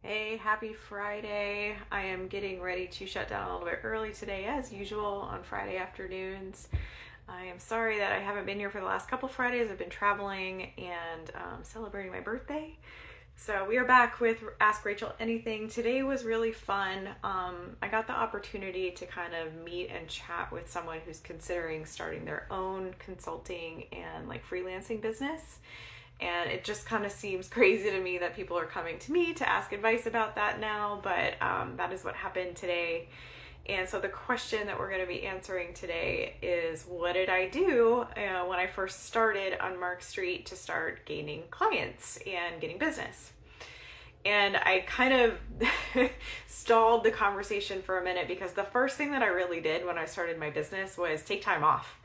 Hey, happy Friday. I am getting ready to shut down a little bit early today, as usual, on Friday afternoons. I am sorry that I haven't been here for the last couple Fridays. I've been traveling and celebrating my birthday. So we are back with Ask Rachel Anything. Today was really fun. I got the opportunity to kind of meet and chat with someone who's considering starting their own consulting and like freelancing business. And it just kind of seems crazy to me that people are coming to me to ask advice about that now, but that is what happened today. And so the question that we're going to be answering today is, what did I do when I first started on Mark Street to start gaining clients and getting business? And I kind of stalled the conversation for a minute because the first thing that I really did when I started my business was take time off.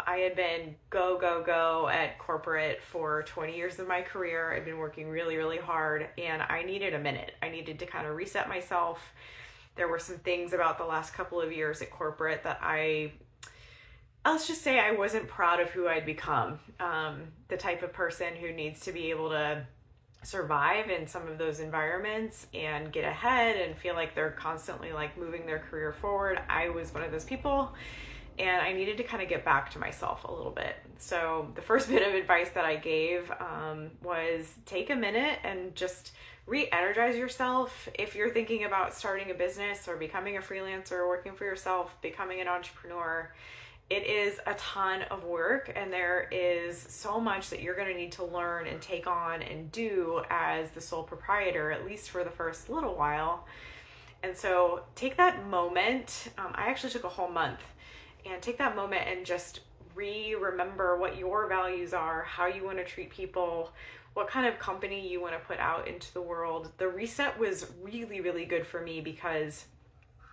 I had been go at corporate for 20 years of my career. I'd been working really, really hard, and I needed a minute. I needed to kind of reset myself. There were some things about the last couple of years at corporate that let's just say I wasn't proud of who I'd become. The type of person who needs to be able to survive in some of those environments and get ahead and feel like they're constantly like moving their career forward. I was one of those people. And I needed to kind of get back to myself a little bit. So the first bit of advice that I gave was take a minute and just re-energize yourself. If you're thinking about starting a business or becoming a freelancer, working for yourself, becoming an entrepreneur, it is a ton of work, and there is so much that you're going to need to learn and take on and do as the sole proprietor, at least for the first little while. And so take that moment. I actually took a whole month. And take that moment and just remember what your values are, how you want to treat people, what kind of company you want to put out into the world. The reset was really, really good for me because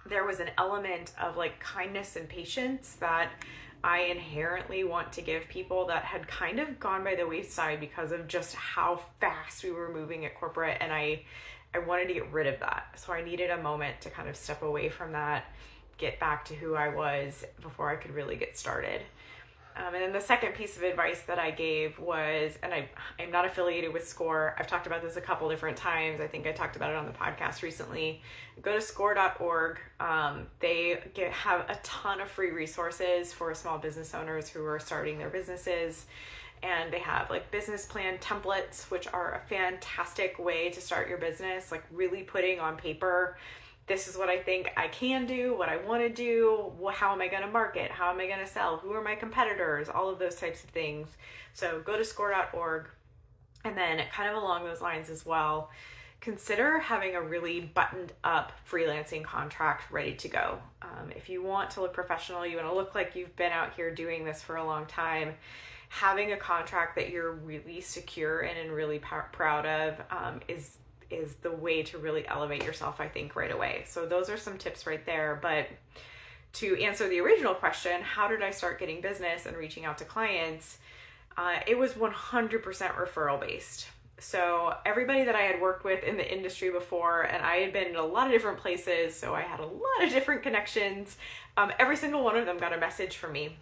there was an element of like kindness and patience that I inherently want to give people that had kind of gone by the wayside because of just how fast we were moving at corporate. And I wanted to get rid of that. So I needed a moment to kind of step away from that, get back to who I was before I could really get started. And then the second piece of advice that I gave was, and I'm not affiliated with SCORE. I've talked about this a couple different times. I think I talked about it on the podcast recently. Go to score.org. They have a ton of free resources for small business owners who are starting their businesses. And they have like business plan templates, which are a fantastic way to start your business, like really putting on paper, this is what I think I can do, what I want to do, how am I going to market, how am I going to sell, who are my competitors, all of those types of things. So go to score.org. And then kind of along those lines as well, consider having a really buttoned up freelancing contract ready to go. If you want to look professional, you want to look like you've been out here doing this for a long time, having a contract that you're really secure in and really proud of is the way to really elevate yourself, I think, right away. So those are some tips right there. But to answer the original question, how did I start getting business and reaching out to clients? It was 100% referral based. So everybody that I had worked with in the industry before, and I had been in a lot of different places, so I had a lot of different connections. Every single one of them got a message from me.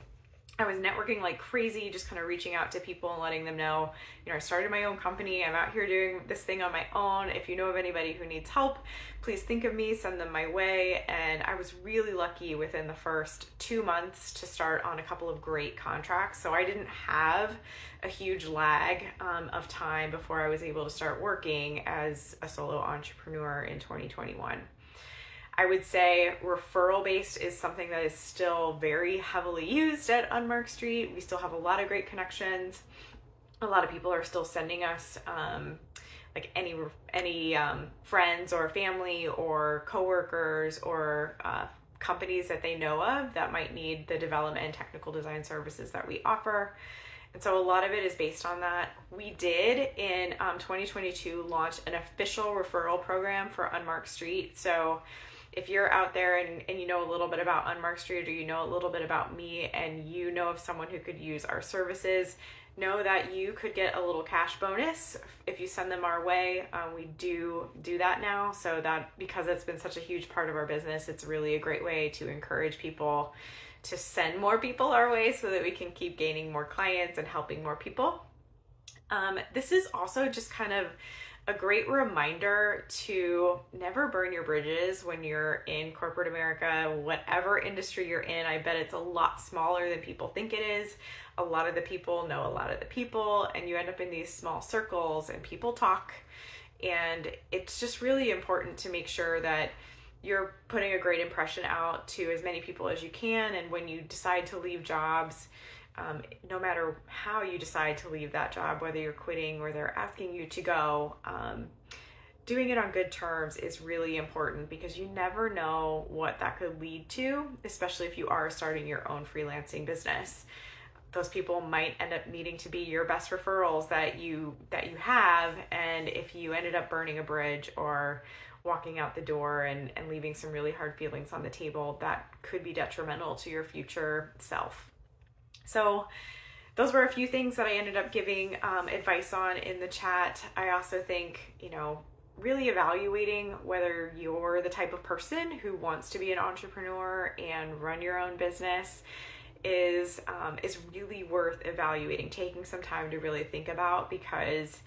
I was networking like crazy, just kind of reaching out to people and letting them know, I started my own company. I'm out here doing this thing on my own. If you know of anybody who needs help, please think of me, send them my way. And I was really lucky within the first 2 months to start on a couple of great contracts. So I didn't have a huge lag of time before I was able to start working as a solo entrepreneur in 2021. I would say referral-based is something that is still very heavily used at Unmarked Street. We still have a lot of great connections. A lot of people are still sending us like any friends or family or coworkers or companies that they know of that might need the development and technical design services that we offer. And so a lot of it is based on that. We did in 2022 launch an official referral program for Unmarked Street. So if you're out there and you know a little bit about Unmarked Street, or you know a little bit about me and you know of someone who could use our services, know that you could get a little cash bonus if you send them our way. We do that now, so that because it's been such a huge part of our business, it's really a great way to encourage people to send more people our way so that we can keep gaining more clients and helping more people. This is also just kind of a great reminder to never burn your bridges when you're in corporate America, whatever industry you're in. I bet it's a lot smaller than people think it is. A lot of the people know a lot of the people, and you end up in these small circles and people talk. And it's just really important to make sure that you're putting a great impression out to as many people as you can. And when you decide to leave jobs, no matter how you decide to leave that job, whether you're quitting or they're asking you to go, doing it on good terms is really important, because you never know what that could lead to, especially if you are starting your own freelancing business. Those people might end up needing to be your best referrals that you have, and if you ended up burning a bridge or walking out the door and leaving some really hard feelings on the table, that could be detrimental to your future self. So those were a few things that I ended up giving advice on in the chat. I also think, really evaluating whether you're the type of person who wants to be an entrepreneur and run your own business is really worth evaluating, taking some time to really think about, because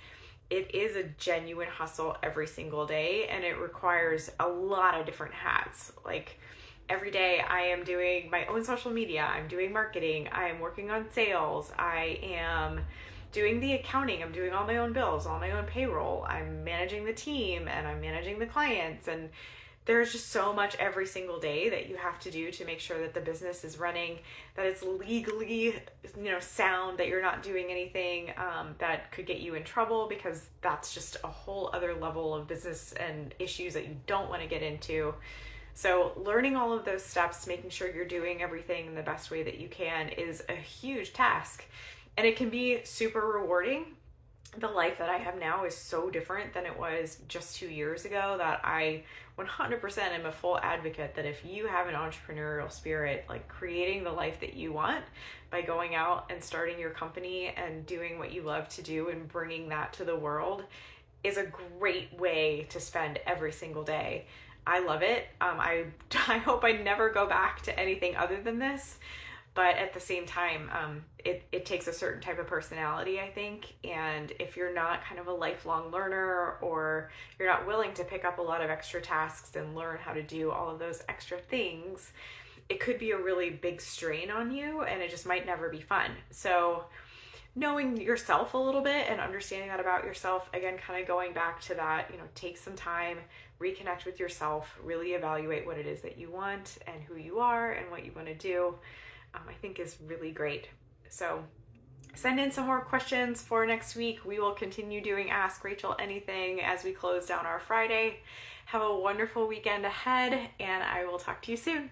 it is a genuine hustle every single day, and it requires a lot of different hats. Like, every day I am doing my own social media, I'm doing marketing, I am working on sales, I am doing the accounting, I'm doing all my own bills, all my own payroll, I'm managing the team, and I'm managing the clients. And there's just so much every single day that you have to do to make sure that the business is running, that it's legally, sound, that you're not doing anything that could get you in trouble, because that's just a whole other level of business and issues that you don't want to get into. So learning all of those steps, making sure you're doing everything in the best way that you can, is a huge task, and it can be super rewarding. The life that I have now is so different than it was just 2 years ago, that I 100% am a full advocate that if you have an entrepreneurial spirit, like creating the life that you want by going out and starting your company and doing what you love to do and bringing that to the world, is a great way to spend every single day. I love it. I hope I never go back to anything other than this. But at the same time, it takes a certain type of personality, I think. And if you're not kind of a lifelong learner, or you're not willing to pick up a lot of extra tasks and learn how to do all of those extra things, it could be a really big strain on you, and it just might never be fun. So knowing yourself a little bit and understanding that about yourself, again, kind of going back to that, take some time, reconnect with yourself, really evaluate what it is that you want and who you are and what you want to do, I think is really great. So send in some more questions for next week. We will continue doing Ask Rachel Anything as we close down our Friday. Have a wonderful weekend ahead, and I will talk to you soon.